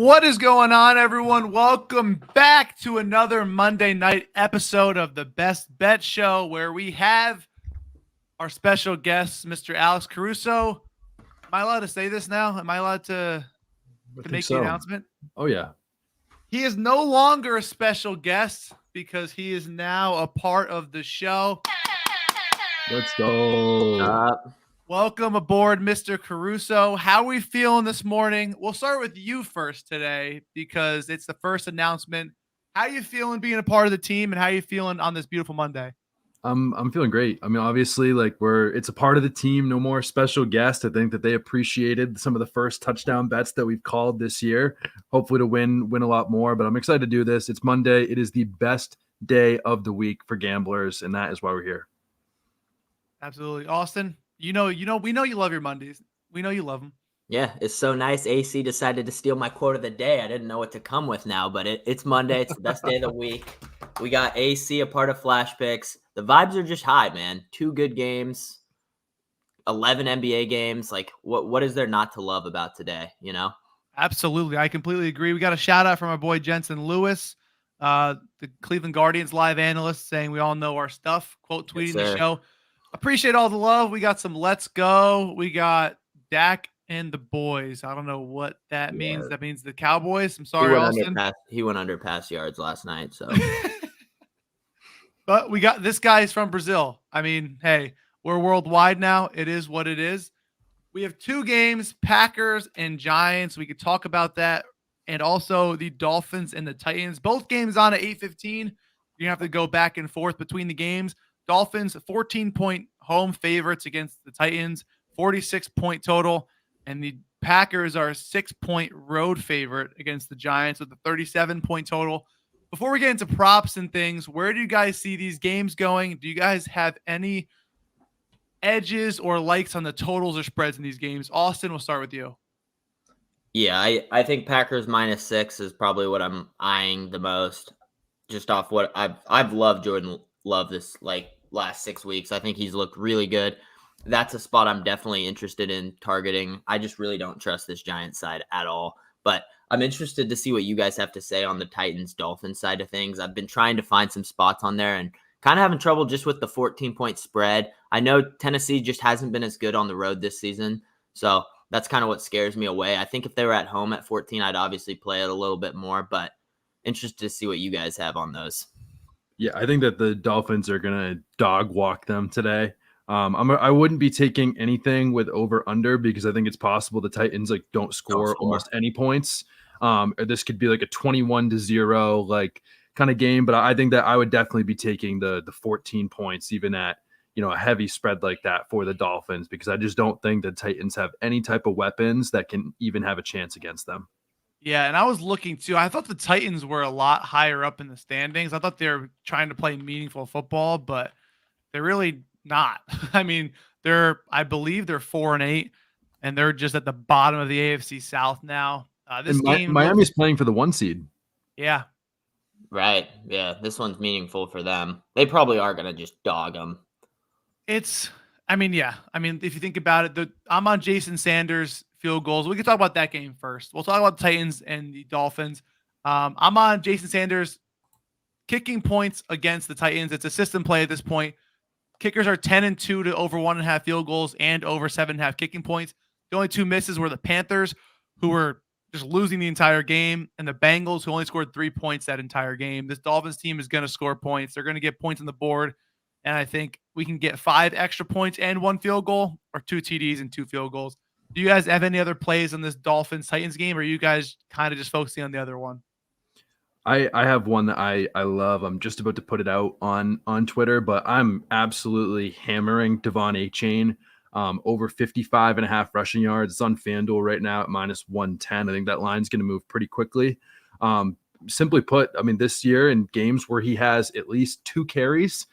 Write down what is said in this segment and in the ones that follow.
What is going on, everyone? Welcome back to another Monday night episode of the Best Bet Show, where we have our special guest, Mr. Alex Caruso. Am I allowed to say this now? Am I allowed to make the announcement? Oh, yeah. He is no longer a special guest because he is now a part of the show. Let's go. Welcome aboard, Mr. Caruso. How are we feeling this morning? We'll start with you first today because it's the first announcement. How are you feeling being a part of the team, and how are you feeling on this beautiful Monday? I'm feeling great. I mean, obviously, it's a part of the team. No more special guest. I think that they appreciated some of the first touchdown bets that we've called this year. Hopefully to win a lot more. But I'm excited to do this. It's Monday. It is the best day of the week for gamblers, and that is why we're here. Absolutely, Austin. We know you love your Mondays. We know you love them. Yeah, it's so nice. AC decided to steal my quote of the day. I didn't know what to come with now, but it's Monday. It's the best day of the week. We got AC, a part of FlashPicks. The vibes are just high, man. 2 good games, 11 NBA games. Like, what is there not to love about today, you know? Absolutely. I completely agree. We got a shout out from our boy Jensen Lewis, the Cleveland Guardians live analyst, saying we all know our stuff, quote tweeting the show. Appreciate all the love. We got some let's go. We got Dak and the boys. I don't know what that means. That means the Cowboys. I'm sorry, Austin. He went under pass yards last night. So, but we got this guy's from Brazil. I mean, hey, we're worldwide now. It is what it is. We have 2 games, Packers and Giants. We could talk about that. And also the Dolphins and the Titans. Both games on at 8:15. You have to go back and forth between the games. Dolphins, 14-point home favorites against the Titans, 46-point total. And the Packers are a 6-point road favorite against the Giants with a 37-point total. Before we get into props and things, where do you guys see these games going? Do you guys have any edges or likes on the totals or spreads in these games? Austin, we'll start with you. Yeah, I think Packers -6 is probably what I'm eyeing the most, just off what I've loved Jordan Love this last 6 weeks. I think he's looked really good. That's a spot I'm definitely interested in targeting. I just really don't trust this Giants side at all. But I'm interested to see what you guys have to say on the Titans-Dolphins side of things. I've been trying to find some spots on there and kind of having trouble just with the 14-point spread. I know Tennessee just hasn't been as good on the road this season, so that's kind of what scares me away. I think if they were at home at 14, I'd obviously play it a little bit more, but interested to see what you guys have on those. Yeah, I think that the Dolphins are going to dog walk them today. I wouldn't be taking anything with over-under because I think it's possible the Titans don't score almost any points. Or this could be like a 21-0 kind of game, but I think that I would definitely be taking the 14 points even at a heavy spread like that for the Dolphins because I just don't think the Titans have any type of weapons that can even have a chance against them. Yeah, and I was looking too. I thought the Titans were a lot higher up in the standings. I thought they were trying to play meaningful football, but they're really not. I mean, I believe they're 4-8, and they're just at the bottom of the AFC South now. Miami's playing for the 1 seed. Yeah. Right. Yeah, this one's meaningful for them. They probably are going to just dog them. If you think about it, I'm on Jason Sanders field goals. We can talk about that game first. We'll talk about the Titans and the Dolphins. I'm on Jason Sanders kicking points against the Titans. It's a system play at this point. Kickers are 10-2 to over 1.5 field goals and over 7.5 kicking points. The only 2 misses were the Panthers, who were just losing the entire game, and the Bengals, who only scored 3 points that entire game. This Dolphins team is going to score points. They're going to get points on the board, and I think we can get 5 extra points and 1 field goal, or 2 TDs and 2 field goals. Do you guys have any other plays on this Dolphins-Titans game, or are you guys kind of just focusing on the other one? I have one that I love. I'm just about to put it out on Twitter, but I'm absolutely hammering Devon Achane over 55.5 rushing yards. It's on FanDuel right now at -110. I think that line's going to move pretty quickly. Simply put, I mean, this year in games where he has at least 2 carries,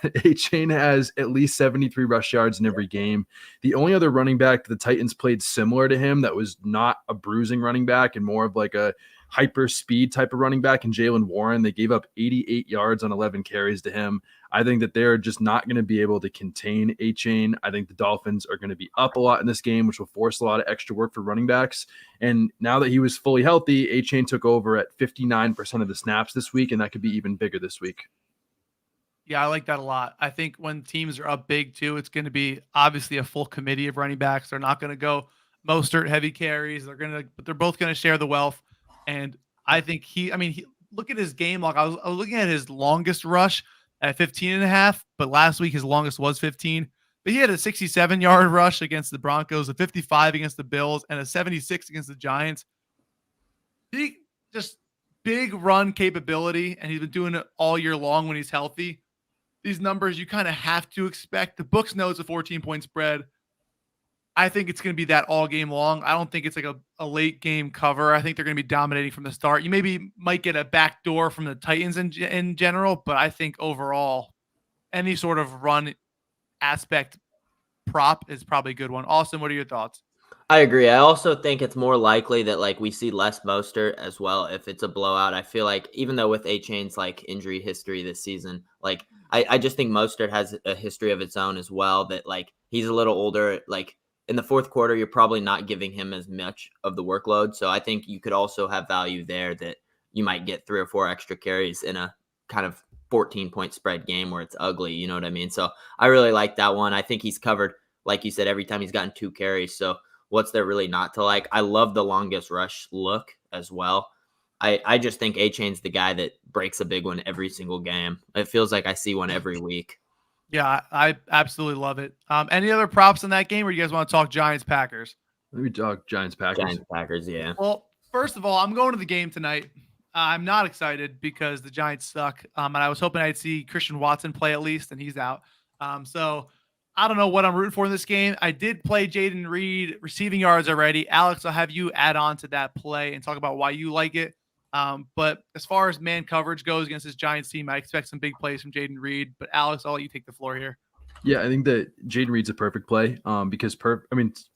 Achane has at least 73 rush yards in every game. The only other running back the Titans played similar to him that was not a bruising running back and more of like a hyper speed type of running back in Jaylen Warren. They gave up 88 yards on 11 carries to him. I think that they're just not going to be able to contain A-Chain. I think the Dolphins are going to be up a lot in this game, which will force a lot of extra work for running backs. And now that he was fully healthy, A-Chain took over at 59% of the snaps this week, and that could be even bigger this week. Yeah, I like that a lot. I think when teams are up big too, it's going to be obviously a full committee of running backs. They're not going to go Mostert heavy carries. But they're both going to share the wealth. And I think look at his game log. I was looking at his longest rush at 15.5, but last week his longest was 15. But he had a 67-yard rush against the Broncos, a 55 against the Bills, and a 76 against the Giants. He just big run capability, and he's been doing it all year long when he's healthy. These numbers you kind of have to expect. The books know it's a 14-point spread. I think it's going to be that all game long. I don't think it's like a late game cover. I think they're going to be dominating from the start. You might get a back door from the Titans in general, but I think overall, any sort of run aspect prop is probably a good one. Austin, what are your thoughts? I agree. I also think it's more likely that like we see less Mostert as well if it's a blowout. I feel like even though with A-Chain's like injury history this season, like I just think Mostert has a history of its own as well, that like he's a little older. Like in the fourth quarter, you're probably not giving him as much of the workload. So I think you could also have value there that you might get 3 or 4 extra carries in a kind of 14-point spread game where it's ugly. You know what I mean? So I really like that one. I think he's covered, like you said, every time he's gotten 2 carries. So what's there really not to like? I love the longest rush look as well. I just think A-Chain's the guy that breaks a big one every single game. It feels like I see one every week. Yeah, I absolutely love it. Any other props in that game, or you guys want to talk Giants-Packers? Let me talk Giants-Packers. Giants-Packers, yeah. Well, first of all, I'm going to the game tonight. I'm not excited because the Giants suck, and I was hoping I'd see Christian Watson play at least, and he's out. So I don't know what I'm rooting for in this game. I did play Jayden Reed receiving yards already. Alex, I'll have you add on to that play and talk about why you like it. But as far as man coverage goes against this Giants team, I expect some big plays from Jayden Reed. But Alex, I'll let you take the floor here. Yeah, I think that Jayden Reed's a perfect play because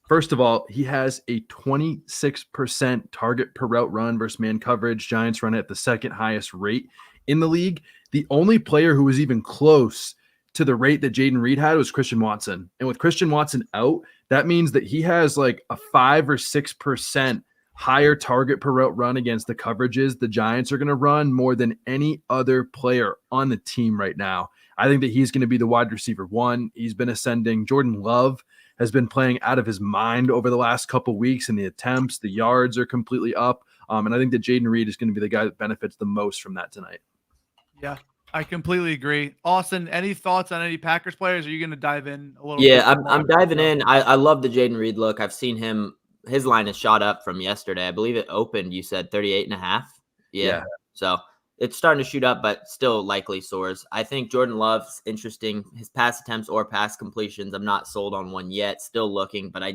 first of all, he has a 26% target per route run versus man coverage. Giants run at the second highest rate in the league. The only player who was even close to the rate that Jayden Reed had was Christian Watson. And with Christian Watson out, that means that he has like a 5 or 6% higher target per route run against the coverages the Giants are going to run more than any other player on the team right now. I think that he's going to be the wide receiver 1. He's been ascending. Jordan Love has been playing out of his mind over the last couple weeks, and the attempts, the yards are completely up. And I think that Jayden Reed is going to be the guy that benefits the most from that tonight. Yeah, I completely agree. Austin, any thoughts on any Packers players? Or are you going to dive in a little bit? Yeah, I'm diving in. I love the Jayden Reed look. I've seen him. His line has shot up from yesterday. I believe it opened, you said 38.5. Yeah. So it's starting to shoot up, but still likely soars. I think Jordan Love's interesting. His pass attempts or pass completions, I'm not sold on one yet. Still looking, but I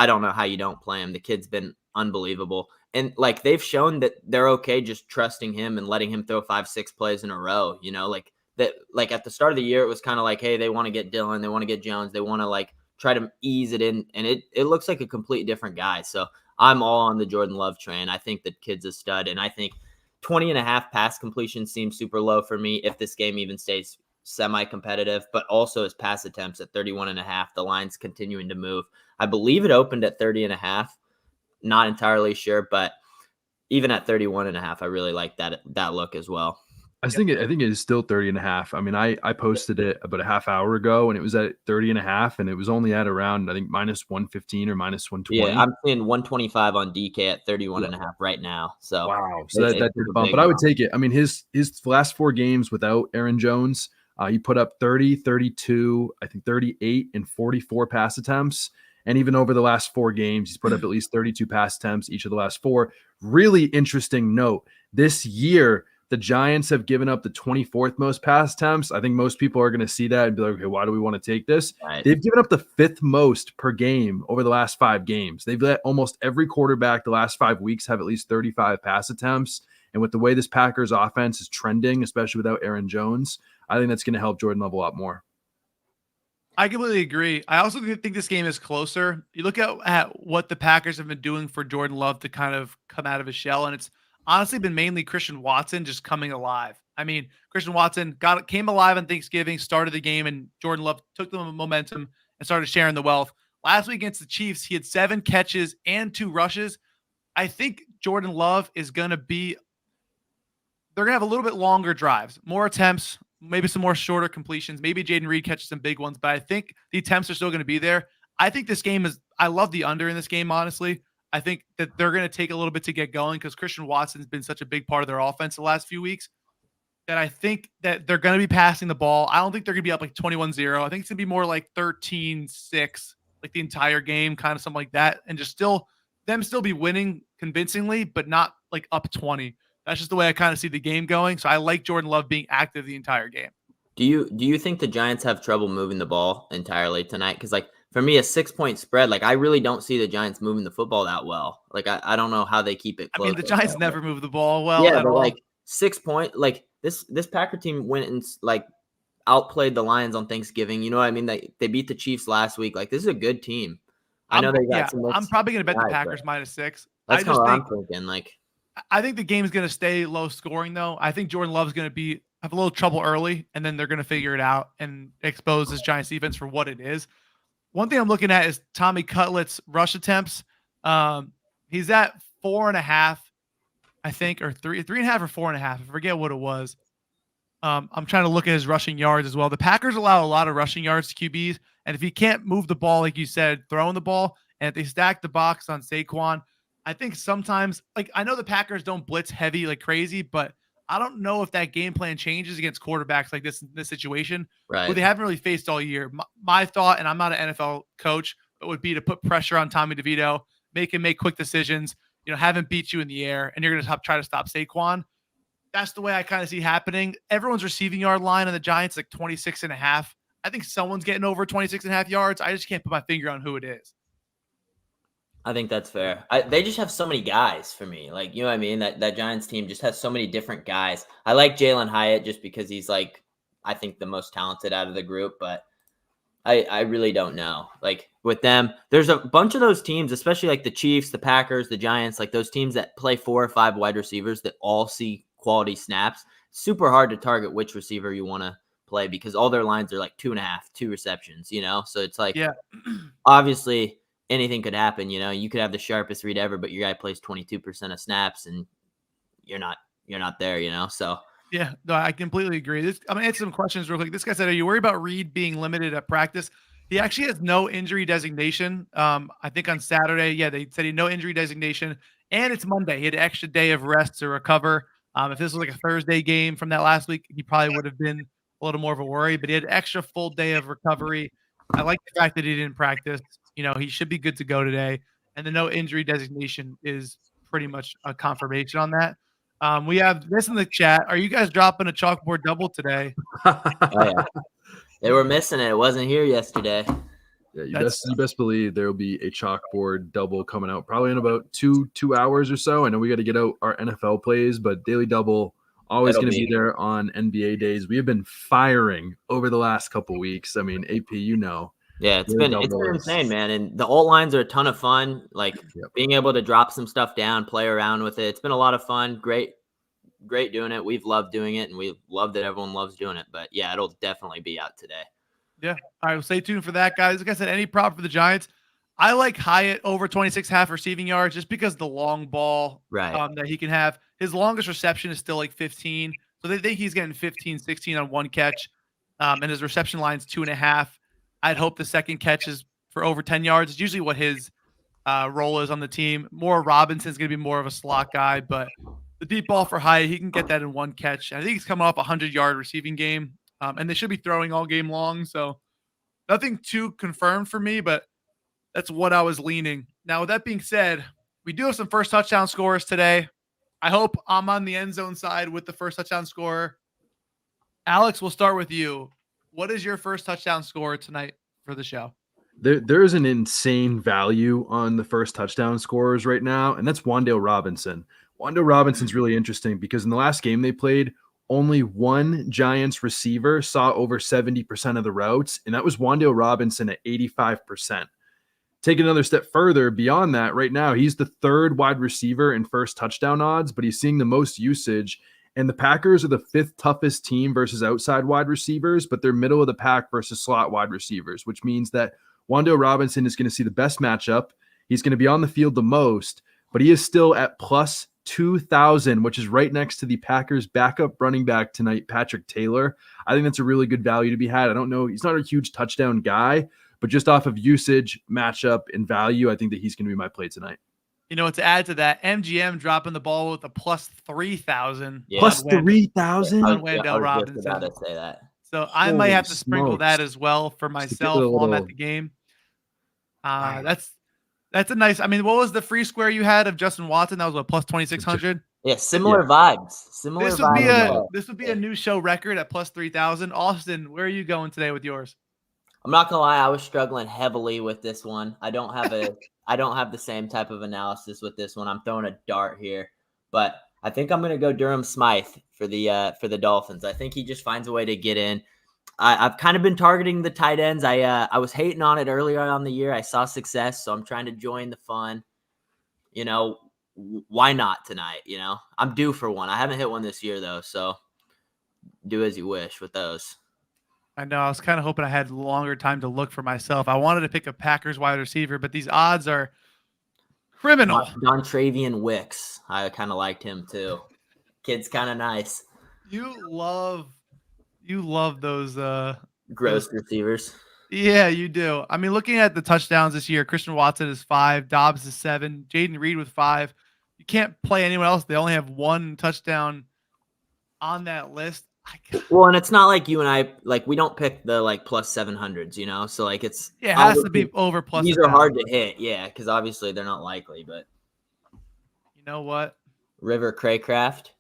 don't know how you don't play him. The kid's been unbelievable. And like they've shown that they're okay just trusting him and letting him throw 5-6 plays in a row. You know, like that. Like at the start of the year, it was kind of like, hey, they want to get Dillon, they want to get Jones, they want to like try to ease it in, and it looks like a completely different guy. So I'm all on the Jordan Love train. I think the kid's a stud, and I think 20.5 pass completion seems super low for me if this game even stays semi-competitive, but also his pass attempts at 31.5. The line's continuing to move. I believe it opened at 30.5. Not entirely sure, but even at 31.5, I really like that look as well. I think it is still 30.5. I mean, I posted it about a half hour ago and it was at 30.5, and it was only at around, I think, minus 115 or minus 120. Yeah, I'm seeing 125 on DK at 31.5 right now. So wow. So that did bump, but I would take it. I mean, his last 4 games without Aaron Jones, he put up 30, 32, I think 38 and 44 pass attempts. And even over the last 4 games, he's put up at least 32 pass attempts each of the last 4. Really interesting note. This year, the Giants have given up the 24th most pass attempts. I think most people are going to see that and be like, okay, why do we want to take this? Right. They've given up the 5th most per game over the last 5 games. They've let almost every quarterback the last 5 weeks have at least 35 pass attempts. And with the way this Packers offense is trending, especially without Aaron Jones, I think that's going to help Jordan Love a lot more. I completely agree. I also think this game is closer. You look at what the Packers have been doing for Jordan Love to kind of come out of his shell, and it's honestly been mainly Christian Watson just coming alive. I mean, Christian Watson came alive on Thanksgiving, started the game, and Jordan Love took the momentum and started sharing the wealth. Last week against the Chiefs, he had 7 catches and 2 rushes. I think Jordan Love is going to be they're going to have a little bit longer drives, more attempts, maybe some more shorter completions. Maybe Jaden Reed catches some big ones, but I think the attempts are still going to be there. I think this game I love the under in this game, honestly. I think that they're going to take a little bit to get going because Christian Watson's been such a big part of their offense the last few weeks that I think that they're going to be passing the ball. I don't think they're going to be up like 21-0. I think it's going to be more like 13-6, like the entire game, kind of something like that. And just still be winning convincingly, but not like up 20. That's just the way I kind of see the game going. So I like Jordan Love being active the entire game. Do you think the Giants have trouble moving the ball entirely tonight? Because like for me, a 6-point spread, like I really don't see the Giants moving the football that well. Like I don't know how they keep it close. I mean, the Giants never move the ball well. Yeah, but like 6 point, like this Packer team went and like outplayed the Lions on Thanksgiving. You know what I mean? They beat the Chiefs last week. Like this is a good team. I know they got some. I'm probably going to bet the Packers -6. That's kind of what I'm thinking. Like I think the game's going to stay low scoring, though. I think Jordan Love's going to have a little trouble early, and then they're going to figure it out and expose this Giants defense for what it is. One thing I'm looking at is Tommy Cutlett's rush attempts. He's at 4.5, I think, or 3.5 or 4.5. I forget what it was. I'm trying to look at his rushing yards as well. The Packers allow a lot of rushing yards to QBs, and if he can't move the ball, like you said, throwing the ball, and if they stack the box on Saquon, I think sometimes, like I know the Packers don't blitz heavy like crazy, but I don't know if that game plan changes against quarterbacks like this in this situation, right, who they haven't really faced all year. My thought, and I'm not an NFL coach, but would be to put pressure on Tommy DeVito, make him make quick decisions, have him beat you in the air, and you're going to try to stop Saquon. That's the way I kind of see happening. Everyone's receiving yard line on the Giants like 26.5. I think someone's getting over 26.5 yards. I just can't put my finger on who it is. I think that's fair. They just have so many guys for me. Like, you know what I mean? That Giants team just has so many different guys. I like Jalen Hyatt just because he's like, I think the most talented out of the group, but I really don't know. Like with them, there's a bunch of those teams, especially like the Chiefs, the Packers, the Giants, like those teams that play 4 or 5 wide receivers that all see quality snaps. Super hard to target which receiver you want to play because all their lines are like 2.5, 2 receptions, So it's like, yeah, obviously anything could happen. You could have the sharpest read ever, but your guy plays 22% of snaps and you're not there, so. Yeah, no, I completely agree. I'm going to answer some questions real quick. This guy said, are you worried about Reed being limited at practice? He actually has no injury designation. I think on Saturday, they said he had no injury designation, and it's Monday. He had an extra day of rest to recover. If this was like a Thursday game from that last week, he probably would have been a little more of a worry, but he had an extra full day of recovery. I like the fact that he didn't practice. He should be good to go today, and the no injury designation is pretty much a confirmation on that. We have this in the chat. Are you guys dropping a chalkboard double today? Oh, yeah. They were missing it. It wasn't here yesterday. Yeah, you best believe there will be a chalkboard double coming out probably in about two hours or so. I know we got to get out our NFL plays, but Daily Double always going to be there on NBA days. We have been firing over the last couple weeks. I mean, AP, Yeah, it's been insane, man. And the alt lines are a ton of fun. Like being able to drop some stuff down, play around with it. It's been a lot of fun. Great doing it. We've loved doing it, and we love that everyone loves doing it. But yeah, it'll definitely be out today. Yeah. All right. Well, stay tuned for that, guys. Like I said, any prop for the Giants. I like Hyatt over 26.5 receiving yards just because the long ball that he can have. His longest reception is still like 15. So they think he's getting 15, 16 on one catch. And his reception line's 2.5. I'd hope the second catch is for over 10 yards. It's usually what his role is on the team. More Robinson's going to be more of a slot guy, but the deep ball for Hyatt, he can get that in one catch. I think he's coming off a 100-yard receiving game, and they should be throwing all game long. So nothing too confirmed for me, but that's what I was leaning. Now, with that being said, we do have some first touchdown scorers today. I hope I'm on the end zone side with the first touchdown scorer. Alex, we'll start with you. What is your first touchdown score tonight for the show? There is an insane value on the first touchdown scorers right now, and that's Wan'Dale Robinson. Wan'Dale Robinson's really interesting because in the last game they played, only one Giants receiver saw over 70% of the routes, and that was Wan'Dale Robinson at 85%. take it another step further beyond that, right now, he's the third wide receiver in first touchdown odds, but he's seeing the most usage. And the Packers are the fifth toughest team versus outside wide receivers, but they're middle of the pack versus slot wide receivers, which means that Wan'Dale Robinson is going to see the best matchup. He's going to be on the field the most, but he is still at plus 2,000, which is right next to the Packers backup running back tonight, Patrick Taylor. I think that's a really good value to be had. I don't know. He's not a huge touchdown guy, but just off of usage, matchup, and value, I think that he's going to be my play tonight. You know, to add to that, MGM dropping the ball with a plus 3,000. Yeah. Plus 3,000? On Wan'Dale Robinson. Just about to say that. So I might have to sprinkle smokes. that as well for myself while I'm at the game. That's a nice. I mean, what was the free square you had of Justin Watson? That was what, plus 2,600. Yeah, similar vibes. Similar. This would be a new show record at plus 3,000. Austin, where are you going today with yours? I'm not gonna lie, I was struggling heavily with this one. I don't have the same type of analysis with this one. I'm throwing a dart here, but I think I'm gonna go Durham Smythe for the Dolphins. I think he just finds a way to get in. I've kind of been targeting the tight ends. I was hating on it earlier on the year. I saw success, so I'm trying to join the fun. You know, why not tonight? You know, I'm due for one. I haven't hit one this year though, so do as you wish with those. I know. I was kind of hoping I had longer time to look for myself. I wanted to pick a Packers wide receiver, but these odds are criminal. Dontravian Wicks. I kind of liked him too. Kid's kind of nice. You love those Gross receivers. Yeah, you do. I mean, looking at the touchdowns this year, Christian Watson is 5, Dobbs is 7, Jaden Reed with 5. You can't play anyone else. They only have one touchdown on that list. Well, and it's not like you and I, like, we don't pick the like plus 700s, you know? So like it has to be over plus. These are hard to hit, yeah, because obviously they're not likely, but you know what? River Craycraft.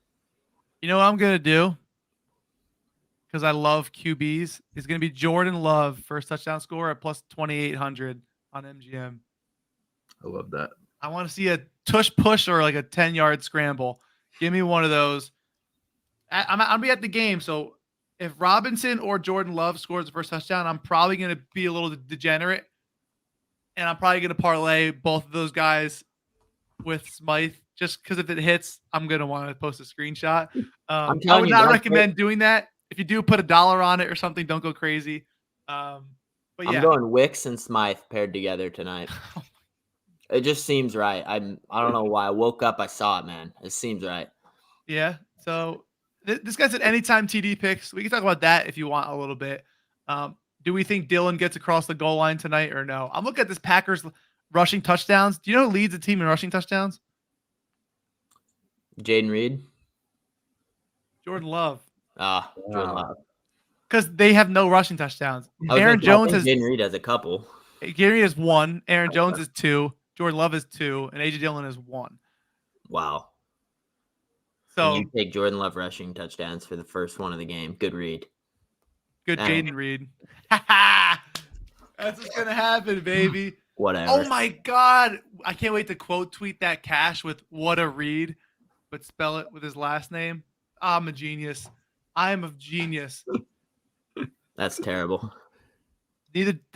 You know what I'm gonna do? Because I love QBs, is gonna be Jordan Love first touchdown score at plus 2,800 on MGM. I love that. I want to see a tush push or like a 10-yard scramble. Give me one of those. I'll be at the game, so if Robinson or Jordan Love scores the first touchdown, I'm probably going to be a little degenerate, and I'm probably going to parlay both of those guys with Smythe, just because if it hits, I'm going to want to post a screenshot. I would not recommend doing that. If you do, put $1 on it or something. Don't go crazy. But yeah. I'm going Wicks and Smythe paired together tonight. It just seems right. I don't know why. I woke up, I saw it, man. It seems right. Yeah, so... This guy's at anytime TD picks. We can talk about that if you want a little bit. Do we think Dylan gets across the goal line tonight or no? I'm looking at this Packers rushing touchdowns. Do you know who leads the team in rushing touchdowns? Jaden Reed? Jordan Love. Jordan Love. Because they have no rushing touchdowns. Aaron Jones has... Jaden Reed has a couple. Gary has 1. Aaron Jones is 2. Jordan Love is 2. And A.J. Dillon is 1. Wow. So and you take Jordan Love rushing touchdowns for the first one of the game. Good read. Good Jaden Reed. That's what's going to happen, baby. Whatever. Oh, my God. I can't wait to quote tweet that Cash with what a read, but spell it with his last name. I'm a genius. I am a genius. That's terrible.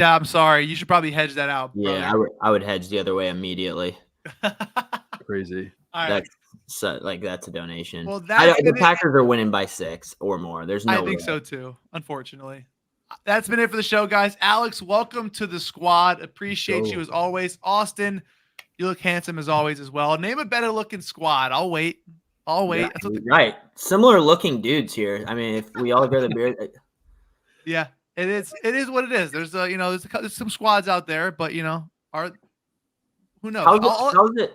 I'm sorry. You should probably hedge that out. Yeah, I would hedge the other way immediately. Crazy. All right. That's a donation. Well, the Packers are winning by 6 or more. There's no I think so too, unfortunately. That's been it for the show, guys. Alex, welcome to the squad. Appreciate you as always. Austin, you look handsome as always as well. Name a better looking squad. I'll wait. Yeah, right. Similar looking dudes here. I mean, if we all grow the beard. Yeah, it is. It is what it is. There's there's some squads out there, but who knows?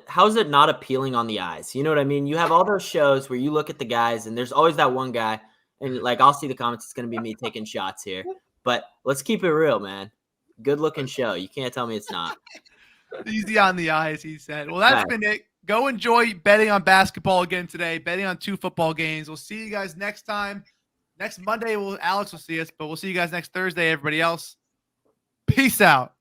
How's it not appealing on the eyes? You know what I mean? You have all those shows where you look at the guys and there's always that one guy, and like I'll see the comments, it's gonna be me taking shots here. But let's keep it real, man. Good looking show. You can't tell me it's not. Easy on the eyes, he said. Well, that's been it. Go enjoy betting on basketball again today, betting on 2 football games. We'll see you guys next time. Next Monday, Alex will see us, but we'll see you guys next Thursday, everybody else. Peace out.